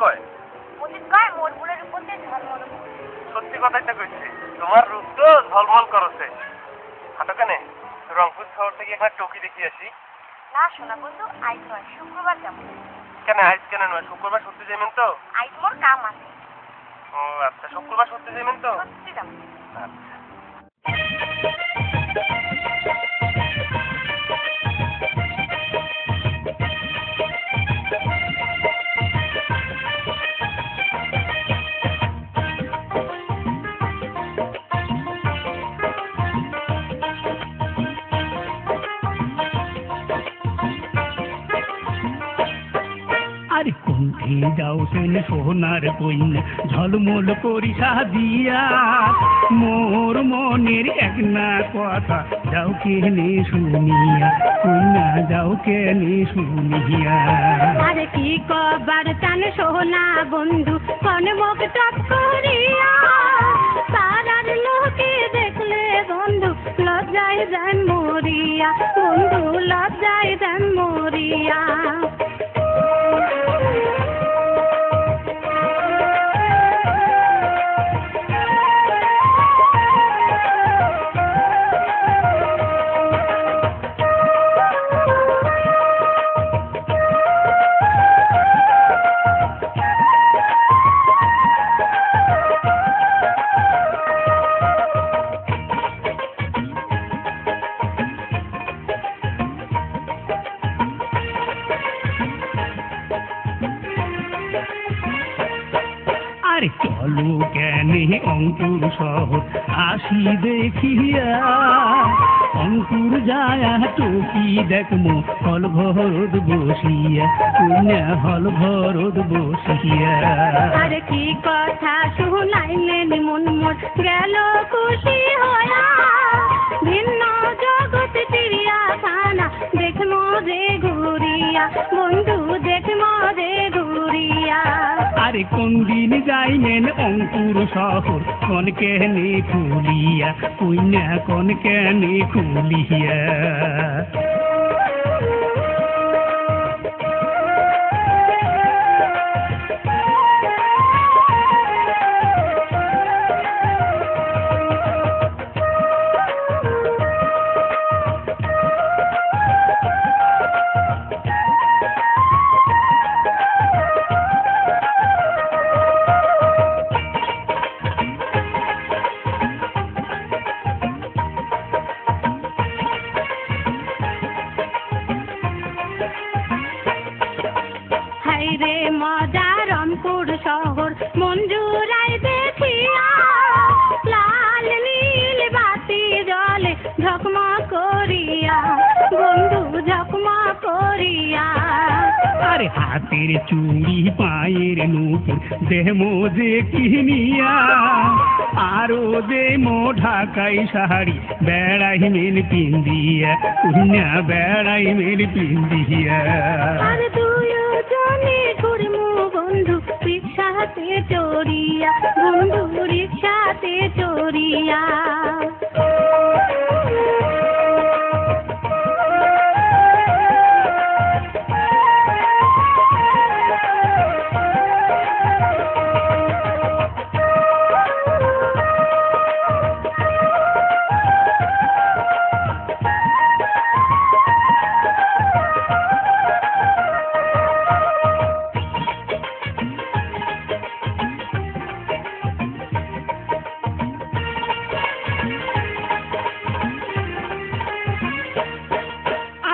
কয়? মজিদ কয় মোর বুড়ের উপর দিয়ে ঝলমল করে। সত্যি কথাই তো কইছে, তোমার রূপ তো ঝলমল করছে। হাঁটো কেনে? রংপুর শহর থেকে এখানে টকি দেখি আসি। না শোনা বন্ধু, আজ নয়, শুক্রবার যাবো। কেন আজ কেন নয়? শুক্রবার সত্যি যাবেন তো? আজ মোর কাম আছে। ও আচ্ছা, শুক্রবার সত্যি যাবেন তো? সত্যি যাবো। আচ্ছা। আর কোনটি যাও সেন সোনার কইনা ঝলমল করি সাজিয়া, মোর মনের এক না কথা যাও কেনে শুনিয়া, কইনা যাও কেনে শুনিয়া। আরে কি কবার টান সোনা বন্ধু কোন মুখ টপ করিয়া, তারার লোকে দেখলে বন্ধু লজ্জায় যান মরিয়া, বন্ধু লজ্জায় যান মরিয়া। আরে চলো কেনে অঙ্কুর শহর আসি দেখিয়া, অঙ্কুর যায় টকি দেখমো হল ভরত বসিয়া, কন্যা হল ভরত বসিয়া। আরে কি কথা শুনাইলেন মন মোর গেল খুশি হয়া, ভিন্ন জগৎ চিড়িয়াখানা দেখমো যে ঘুরিয়া, বন্ধু দেখমো যে ঘুরিয়া। আরে কোন দিন যাইমেন অঙ্কুর শহর কোন কেনে খুলিয়া, কন্যা কোন কেনে খুলিয়া। হাইরে মজা রংপুর শহর মঞ্জুরাই দেখিয়া, লাল নীল বাতি জলে ঝকমক করিয়া, বন্ধু ঝকমক করিয়া। আরে হাতের চুড়ি পায়ের নুপুর দেহমো যে কিনিয়া, আরো যে মো ঢাকাই শাড়ি বেড়াই মেল পিন্দিয়া, কন্যা বেড়াই মেল পিন্দিয়া। আর দুজনে ঘুরমু বন্ধু রিক্সাতে চড়িয়া, বন্ধু রিক্সাতে চড়িয়া।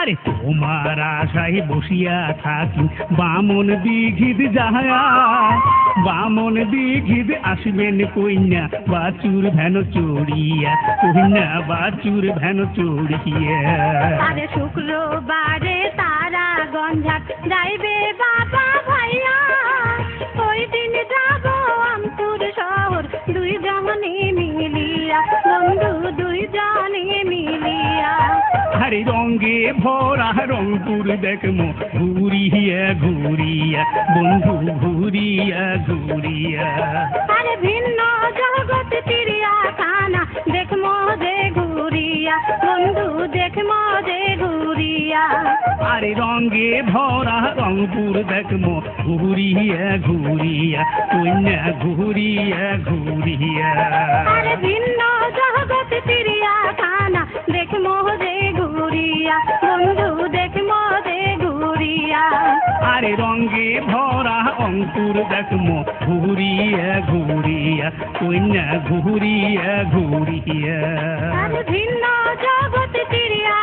আরে তোমার আশায় বসিয়া থাকি বামন দিঘিদ যাহা, বামন দিঘিদ আসবেন কইনা বাচুর ভ্যান চড়িয়া, কইনা বাচুর ভ্যান চড়িয়া। আরে শুক্রবারে তারা গঞ্জাত যাইবে বাবা ভাইয়া, ওই দিন যাব আমতুর শহর দুইজনে মিলিয়া, বন্ধু দুইজনে মিলিয়া। আরে রঙ্গে ভরা রংপুর দেখমো ঘুরিয়া ঘুরিয়া, বন্ধু ঘুরিয়া ঘুরিয়া। আরে ভিন্ন জগৎ চিড়িয়াখানা দেখমো যে ঘুরিয়া, বন্ধু দেখমো যে ঘুরিয়া। ঘুরিয়া আরে রঙে ভরা রংপুর দেখমো ঘুরিয়া ঘুরিয়া কন্যা ঘুরিয়া ঘুরিয়া আরে ভিন্ন জগৎ চিড়িয়া খানা দেখমো যে ঘুরিয়া বন্ধু দেখমো যে ঘুরিয়া আরে রঙে ভরা অঙ্কুর দেখমো ঘুরিয়া ঘুরিয়া কন্যা ঘুরিয়া ঘুরিয়া আরে ভিন্ন জগৎ চিড়িয়া